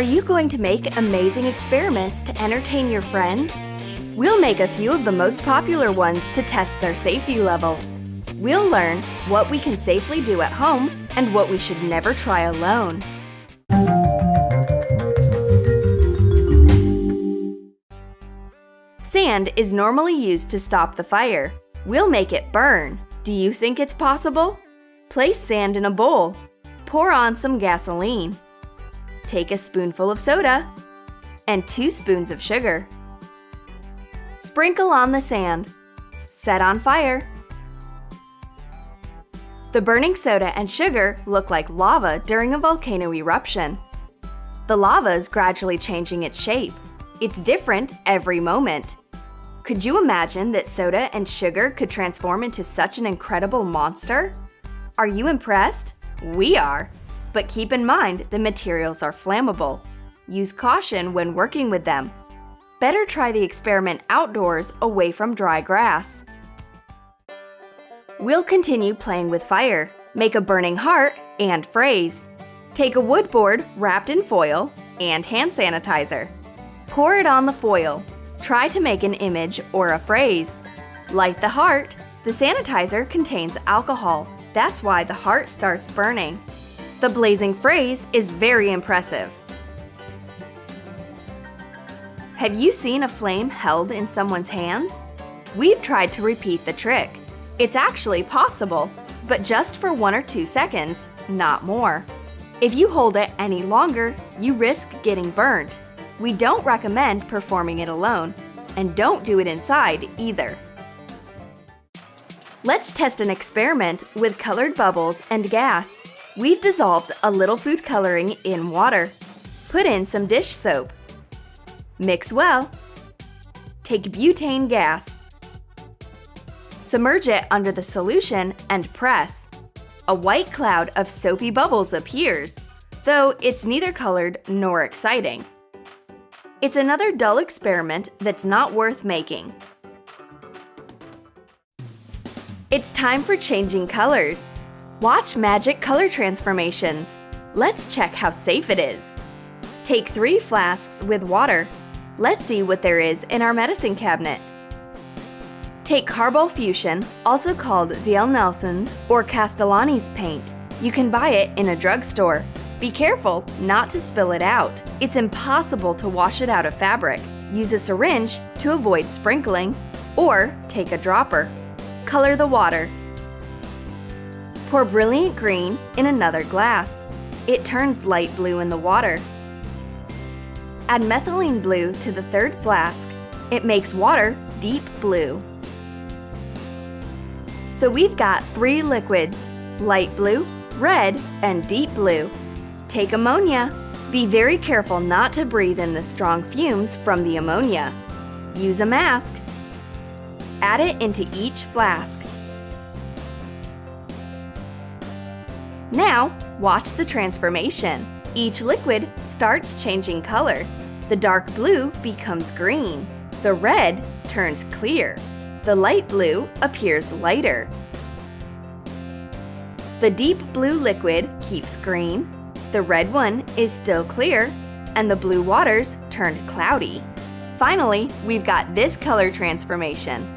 Are you going to make amazing experiments to entertain your friends? We'll make a few of the most popular ones to test their safety level. We'll learn what we can safely do at home and what we should never try alone. Sand is normally used to stop the fire. We'll make it burn. Do you think it's possible? Place sand in a bowl. Pour on some gasoline. Take a spoonful of soda and 2 spoons of sugar. Sprinkle on the sand. Set on fire. The burning soda and sugar look like lava during a volcano eruption. The lava is gradually changing its shape. It's different every moment. Could you imagine that soda and sugar could transform into such an incredible monster? Are you impressed? We are! But keep in mind the materials are flammable. Use caution when working with them. Better try the experiment outdoors away from dry grass. We'll continue playing with fire. Make a burning heart and phrase. Take a wood board wrapped in foil and hand sanitizer. Pour it on the foil. Try to make an image or a phrase. Light the heart. The sanitizer contains alcohol. That's why the heart starts burning. The blazing phrase is very impressive. Have you seen a flame held in someone's hands? We've tried to repeat the trick. It's actually possible, but just for 1 or 2 seconds, not more. If you hold it any longer, you risk getting burnt. We don't recommend performing it alone, and don't do it inside either. Let's test an experiment with colored bubbles and gas. We've dissolved a little food coloring in water. Put in some dish soap. Mix well. Take butane gas. Submerge it under the solution and press. A white cloud of soapy bubbles appears, though it's neither colored nor exciting. It's another dull experiment that's not worth making. It's time for changing colors. Watch magic color transformations. Let's check how safe it is. Take 3 flasks with water. Let's see what there is in our medicine cabinet. Take Carbol Fuchsia, also called Zell Nelson's or Castellani's paint. You can buy it in a drugstore. Be careful not to spill it out. It's impossible to wash it out of fabric. Use a syringe to avoid sprinkling, or take a dropper. Color the water. Pour brilliant green in another glass. It turns light blue in the water. Add methylene blue to the 3rd flask. It makes water deep blue. So we've got 3 liquids: light blue, red, and deep blue. Take ammonia. Be very careful not to breathe in the strong fumes from the ammonia. Use a mask. Add it into each flask. Now, watch the transformation. Each liquid starts changing color. The dark blue becomes green. The red turns clear. The light blue appears lighter. The deep blue liquid keeps green. The red one is still clear, and the blue waters turned cloudy. Finally, we've got this color transformation.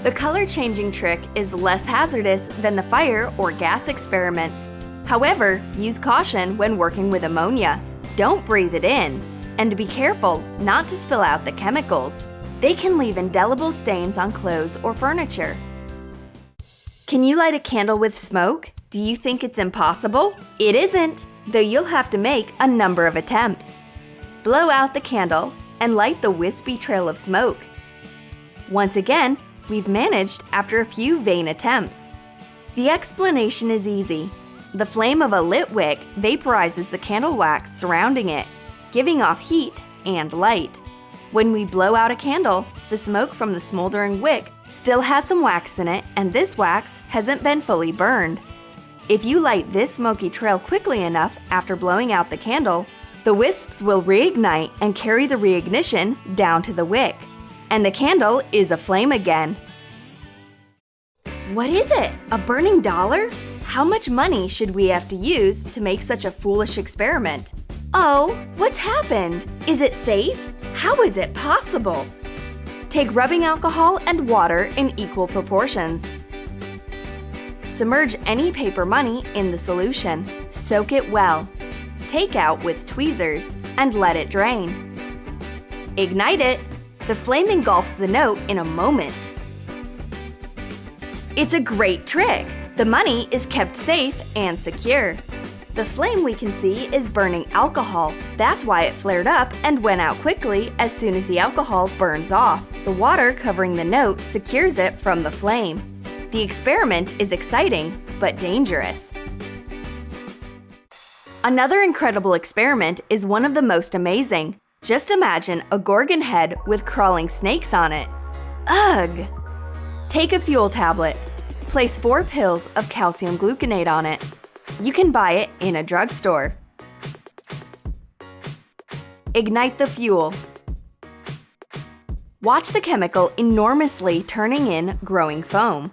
The color changing trick is less hazardous than the fire or gas experiments. However, use caution when working with ammonia. Don't breathe it in, and be careful not to spill out the chemicals. They can leave indelible stains on clothes or furniture. Can you light a candle with smoke? Do you think it's impossible? It isn't, though you'll have to make a number of attempts. Blow out the candle and light the wispy trail of smoke. Once again, we've managed after a few vain attempts. The explanation is easy. The flame of a lit wick vaporizes the candle wax surrounding it, giving off heat and light. When we blow out a candle, the smoke from the smoldering wick still has some wax in it, and this wax hasn't been fully burned. If you light this smoky trail quickly enough after blowing out the candle, the wisps will reignite and carry the reignition down to the wick, and the candle is aflame again. What is it? A burning dollar? How much money should we have to use to make such a foolish experiment? Oh, what's happened? Is it safe? How is it possible? Take rubbing alcohol and water in equal proportions. Submerge any paper money in the solution. Soak it well. Take out with tweezers and let it drain. Ignite it. The flame engulfs the note in a moment. It's a great trick! The money is kept safe and secure. The flame we can see is burning alcohol. That's why it flared up and went out quickly as soon as the alcohol burns off. The water covering the note secures it from the flame. The experiment is exciting, but dangerous. Another incredible experiment is one of the most amazing. Just imagine a gorgon head with crawling snakes on it. Ugh! Take a fuel tablet. Place 4 pills of calcium gluconate on it. You can buy it in a drugstore. Ignite the fuel. Watch the chemical enormously turning in growing foam.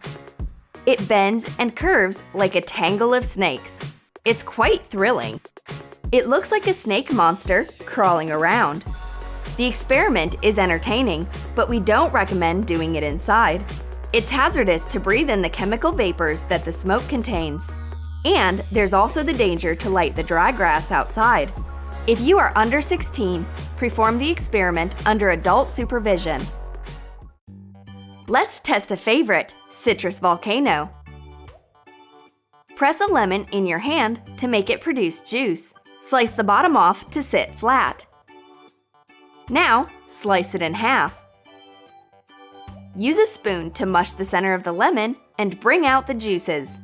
It bends and curves like a tangle of snakes. It's quite thrilling. It looks like a snake monster crawling around. The experiment is entertaining, but we don't recommend doing it inside. It's hazardous to breathe in the chemical vapors that the smoke contains. And there's also the danger to light the dry grass outside. If you are under 16, perform the experiment under adult supervision. Let's test a favorite, citrus volcano. Press a lemon in your hand to make it produce juice. Slice the bottom off to sit flat. Now, slice it in half. Use a spoon to mush the center of the lemon and bring out the juices.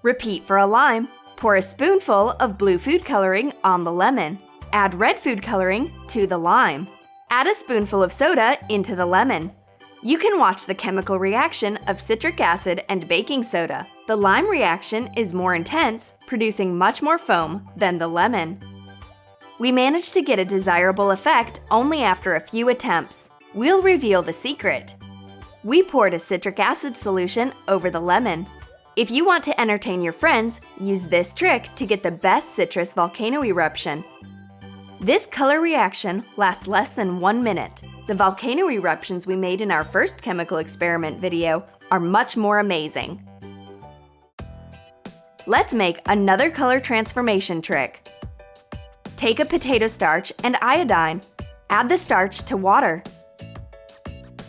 Repeat for a lime. Pour a spoonful of blue food coloring on the lemon. Add red food coloring to the lime. Add a spoonful of soda into the lemon. You can watch the chemical reaction of citric acid and baking soda. The lime reaction is more intense, producing much more foam than the lemon. We managed to get a desirable effect only after a few attempts. We'll reveal the secret. We poured a citric acid solution over the lemon. If you want to entertain your friends, use this trick to get the best citrus volcano eruption. This color reaction lasts less than 1 minute. The volcano eruptions we made in our first chemical experiment video are much more amazing. Let's make another color transformation trick. Take a potato starch and iodine. Add the starch to water.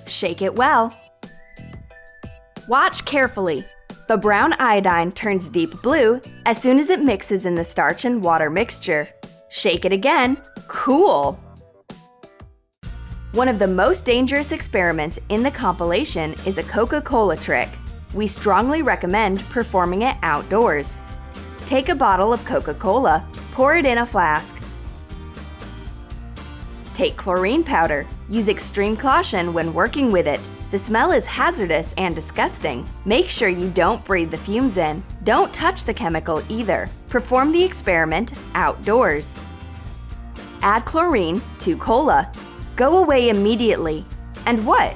Shake it well. Watch carefully. The brown iodine turns deep blue as soon as it mixes in the starch and water mixture. Shake it again. Cool! One of the most dangerous experiments in the compilation is a Coca-Cola trick. We strongly recommend performing it outdoors. Take a bottle of Coca-Cola, pour it in a flask. Take chlorine powder. Use extreme caution when working with it. The smell is hazardous and disgusting. Make sure you don't breathe the fumes in. Don't touch the chemical either. Perform the experiment outdoors. Add chlorine to cola. Go away immediately. And what?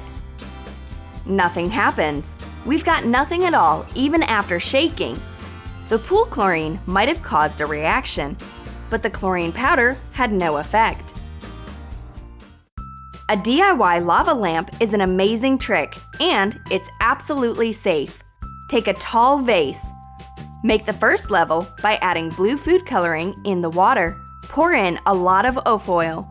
Nothing happens. We've got nothing at all, even after shaking. The pool chlorine might have caused a reaction, but the chlorine powder had no effect. A DIY lava lamp is an amazing trick, and it's absolutely safe. Take a tall vase. Make the first level by adding blue food coloring in the water. Pour in a lot of oil.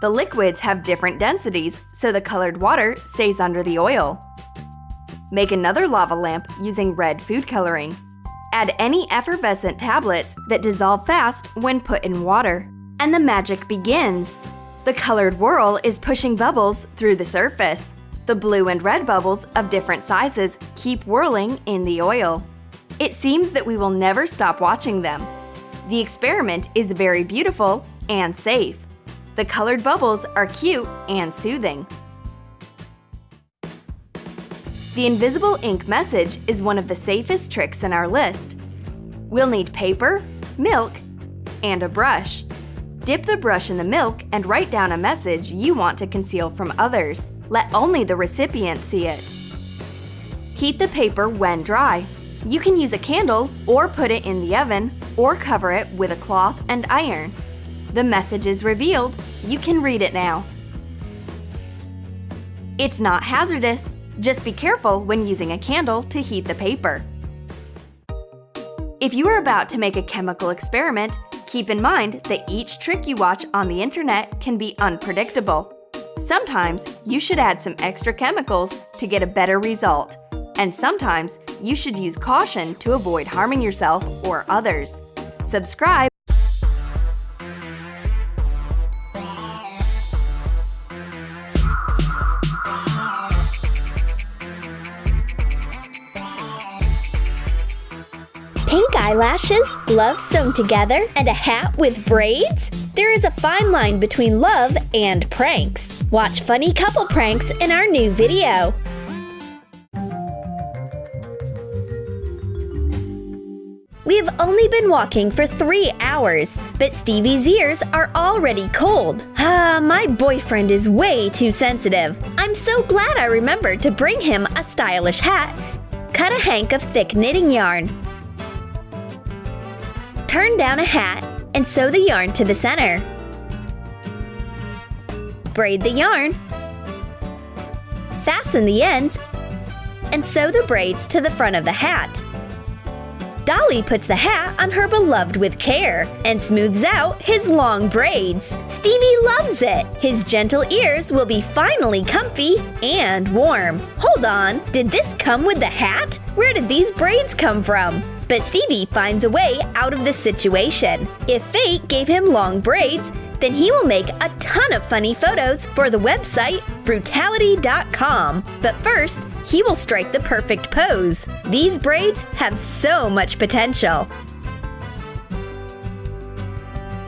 The liquids have different densities, so the colored water stays under the oil. Make another lava lamp using red food coloring. Add any effervescent tablets that dissolve fast when put in water. And the magic begins. The colored whirl is pushing bubbles through the surface. The blue and red bubbles of different sizes keep whirling in the oil. It seems that we will never stop watching them. The experiment is very beautiful and safe. The colored bubbles are cute and soothing. The invisible ink message is one of the safest tricks in our list. We'll need paper, milk, and a brush. Dip the brush in the milk and write down a message you want to conceal from others. Let only the recipient see it. Heat the paper when dry. You can use a candle or put it in the oven or cover it with a cloth and iron. The message is revealed. You can read it now. It's not hazardous. Just be careful when using a candle to heat the paper. If you are about to make a chemical experiment, keep in mind that each trick you watch on the internet can be unpredictable. Sometimes you should add some extra chemicals to get a better result, and sometimes you should use caution to avoid harming yourself or others. Subscribe. Pink eyelashes, gloves sewn together, and a hat with braids? There is a fine line between love and pranks. Watch funny couple pranks in our new video. We have only been walking for 3 hours, but Stevie's ears are already cold. My boyfriend is way too sensitive. I'm so glad I remembered to bring him a stylish hat. Cut a hank of thick knitting yarn. Turn down a hat and sew the yarn to the center. Braid the yarn. Fasten the ends and sew the braids to the front of the hat. Dolly puts the hat on her beloved with care and smooths out his long braids. Stevie loves it! His gentle ears will be finally comfy and warm. Hold on, did this come with the hat? Where did these braids come from? But Stevie finds a way out of the situation. If fate gave him long braids, then he will make a ton of funny photos for the website brutality.com. But first, he will strike the perfect pose. These braids have so much potential.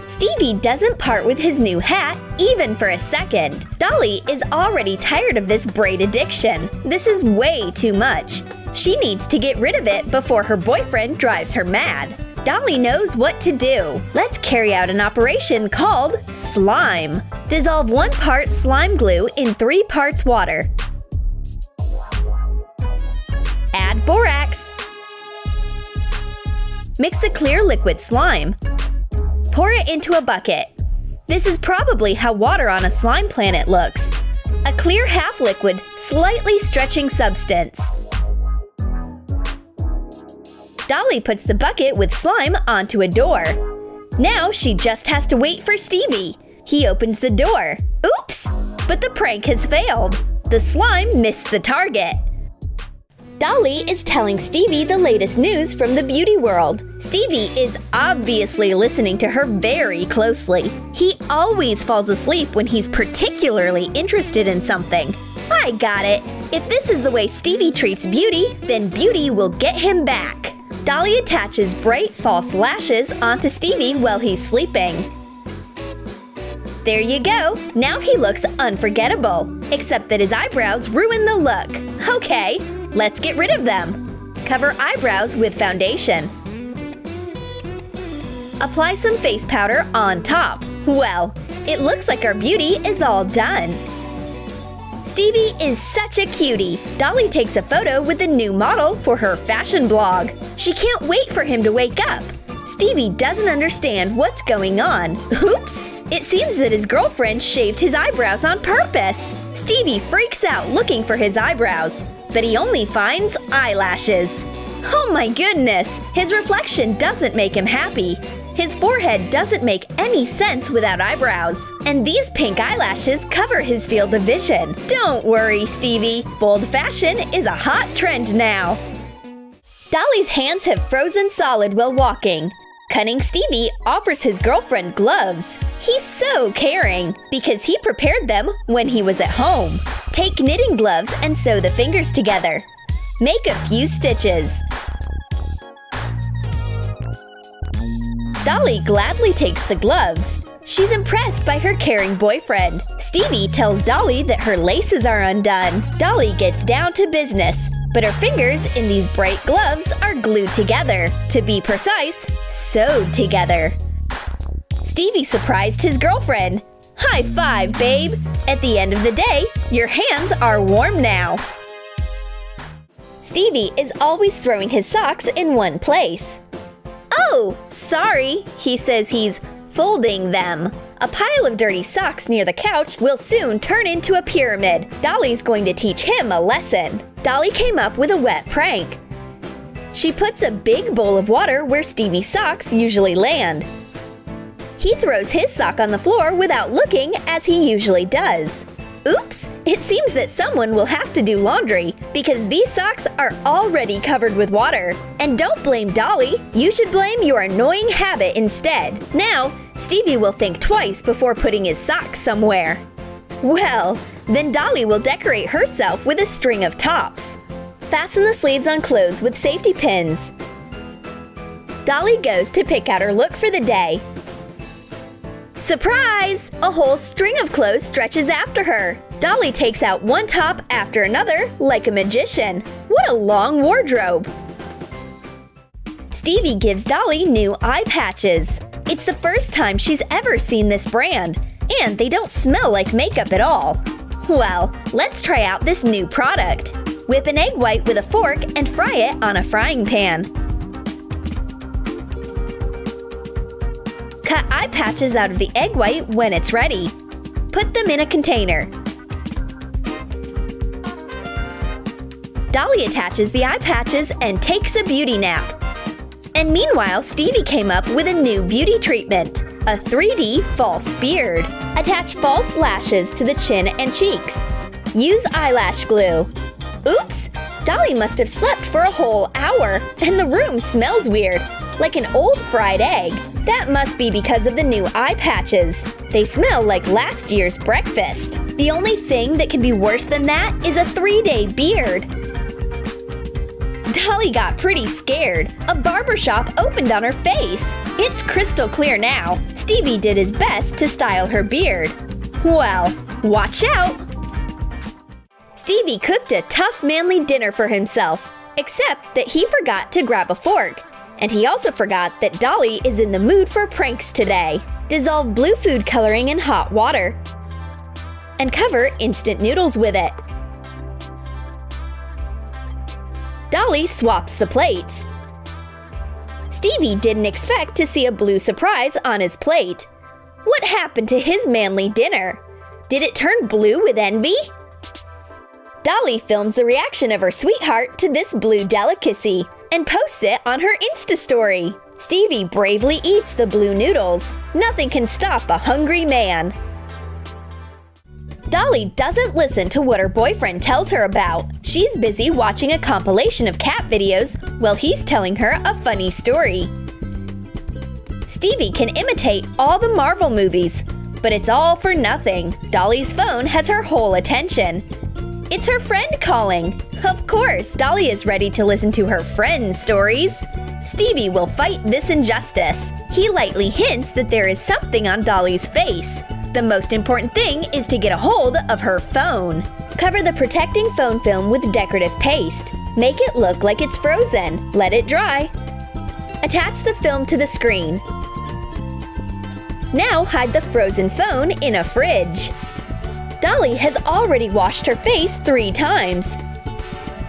Stevie doesn't part with his new hat even for a second. Dolly is already tired of this braid addiction. This is way too much. She needs to get rid of it before her boyfriend drives her mad. Dolly knows what to do. Let's carry out an operation called slime. Dissolve 1 part slime glue in 3 parts water. Add borax. Mix a clear liquid slime. Pour it into a bucket. This is probably how water on a slime planet looks. A clear half-liquid, slightly stretching substance. Dolly puts the bucket with slime onto a door. Now she just has to wait for Stevie. He opens the door. Oops! But the prank has failed. The slime missed the target. Dolly is telling Stevie the latest news from the beauty world. Stevie is obviously listening to her very closely. He always falls asleep when he's particularly interested in something. I got it. If this is the way Stevie treats Beauty, then Beauty will get him back. Dolly attaches bright false lashes onto Stevie while he's sleeping. There you go. Now he looks unforgettable, except that his eyebrows ruin the look. Okay, let's get rid of them. Cover eyebrows with foundation. Apply some face powder on top. Well, it looks like our beauty is all done. Stevie is such a cutie. Dolly takes a photo with the new model for her fashion blog. She can't wait for him to wake up. Stevie doesn't understand what's going on. Oops! It seems that his girlfriend shaved his eyebrows on purpose. Stevie freaks out looking for his eyebrows, but he only finds eyelashes. Oh my goodness! His reflection doesn't make him happy. His forehead doesn't make any sense without eyebrows. And these pink eyelashes cover his field of vision. Don't worry, Stevie. Bold fashion is a hot trend now. Dolly's hands have frozen solid while walking. Cunning Stevie offers his girlfriend gloves. He's so caring because he prepared them when he was at home. Take knitting gloves and sew the fingers together. Make a few stitches. Dolly gladly takes the gloves. She's impressed by her caring boyfriend. Stevie tells Dolly that her laces are undone. Dolly gets down to business, but her fingers in these bright gloves are glued together. To be precise, sewed together. Stevie surprised his girlfriend. High five, babe! At the end of the day, your hands are warm now. Stevie is always throwing his socks in one place. Oh, sorry, he says he's folding them. A pile of dirty socks near the couch will soon turn into a pyramid. Dolly's going to teach him a lesson. Dolly came up with a wet prank. She puts a big bowl of water where Stevie's socks usually land. He throws his sock on the floor without looking, as he usually does. Oops! It seems that someone will have to do laundry because these socks are already covered with water. And don't blame Dolly, you should blame your annoying habit instead. Now, Stevie will think twice before putting his socks somewhere. Well, then Dolly will decorate herself with a string of tops. Fasten the sleeves on clothes with safety pins. Dolly goes to pick out her look for the day. Surprise! A whole string of clothes stretches after her. Dolly takes out one top after another like a magician. What a long wardrobe! Stevie gives Dolly new eye patches. It's the first time she's ever seen this brand, and they don't smell like makeup at all. Well, let's try out this new product. Whip an egg white with a fork and fry it on a frying pan. Cut eye patches out of the egg white when it's ready. Put them in a container. Dolly attaches the eye patches and takes a beauty nap. And meanwhile, Stevie came up with a new beauty treatment, a 3D false beard. Attach false lashes to the chin and cheeks. Use eyelash glue. Oops! Dolly must have slept for a whole hour, and the room smells weird, like an old fried egg. That must be because of the new eye patches. They smell like last year's breakfast. The only thing that can be worse than that is a 3-day beard. Dolly got pretty scared. A barbershop opened on her face. It's crystal clear now. Stevie did his best to style her beard. Well, watch out! Stevie cooked a tough, manly dinner for himself, except that he forgot to grab a fork. And he also forgot that Dolly is in the mood for pranks today. Dissolve blue food coloring in hot water. And cover instant noodles with it. Dolly swaps the plates. Stevie didn't expect to see a blue surprise on his plate. What happened to his manly dinner? Did it turn blue with envy? Dolly films the reaction of her sweetheart to this blue delicacy and posts it on her Insta story. Stevie bravely eats the blue noodles. Nothing can stop a hungry man. Dolly doesn't listen to what her boyfriend tells her about. She's busy watching a compilation of cat videos while he's telling her a funny story. Stevie can imitate all the Marvel movies, but it's all for nothing. Dolly's phone has her whole attention. It's her friend calling. Of course, Dolly is ready to listen to her friend's stories. Stevie will fight this injustice. He lightly hints that there is something on Dolly's face. The most important thing is to get a hold of her phone. Cover the protecting phone film with decorative paste. Make it look like it's frozen. Let it dry. Attach the film to the screen. Now hide the frozen phone in a fridge. Dolly has already washed her face 3 times.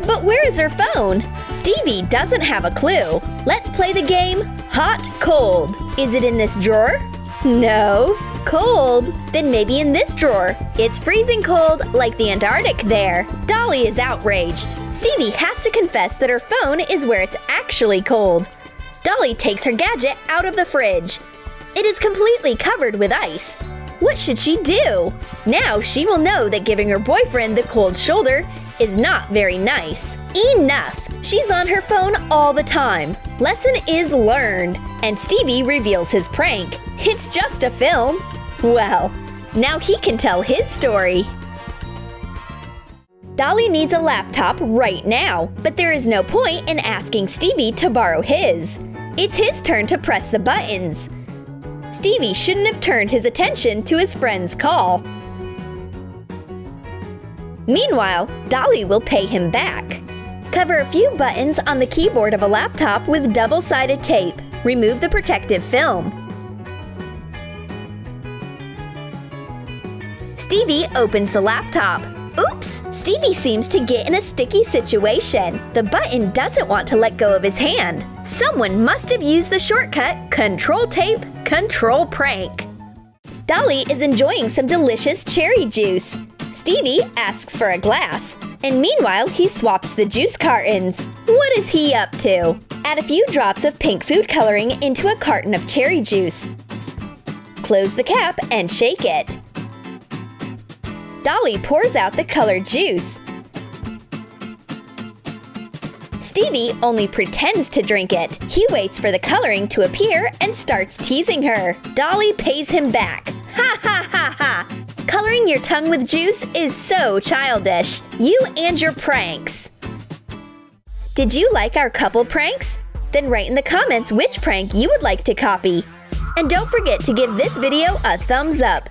But where is her phone? Stevie doesn't have a clue. Let's play the game Hot Cold. Is it in this drawer? No. Cold? Then maybe in this drawer. It's freezing cold like the Antarctic there. Dolly is outraged. Stevie has to confess that her phone is where it's actually cold. Dolly takes her gadget out of the fridge. It is completely covered with ice. What should she do? Now she will know that giving her boyfriend the cold shoulder is not very nice. Enough! She's on her phone all the time. Lesson is learned. And Stevie reveals his prank. It's just a film. Well, now he can tell his story. Dolly needs a laptop right now, but there is no point in asking Stevie to borrow his. It's his turn to press the buttons. Stevie shouldn't have turned his attention to his friend's call. Meanwhile, Dolly will pay him back. Cover a few buttons on the keyboard of a laptop with double-sided tape. Remove the protective film. Stevie opens the laptop. Oops! Stevie seems to get in a sticky situation. The button doesn't want to let go of his hand. Someone must have used the shortcut Control Tape, Control Prank. Dolly is enjoying some delicious cherry juice. Stevie asks for a glass, and meanwhile he swaps the juice cartons. What is he up to? Add a few drops of pink food coloring into a carton of cherry juice. Close the cap and shake it. Dolly pours out the colored juice. Stevie only pretends to drink it. He waits for the coloring to appear and starts teasing her. Dolly pays him back. Ha ha ha ha! Coloring your tongue with juice is so childish. You and your pranks. Did you like our couple pranks? Then write in the comments which prank you would like to copy. And don't forget to give this video a thumbs up.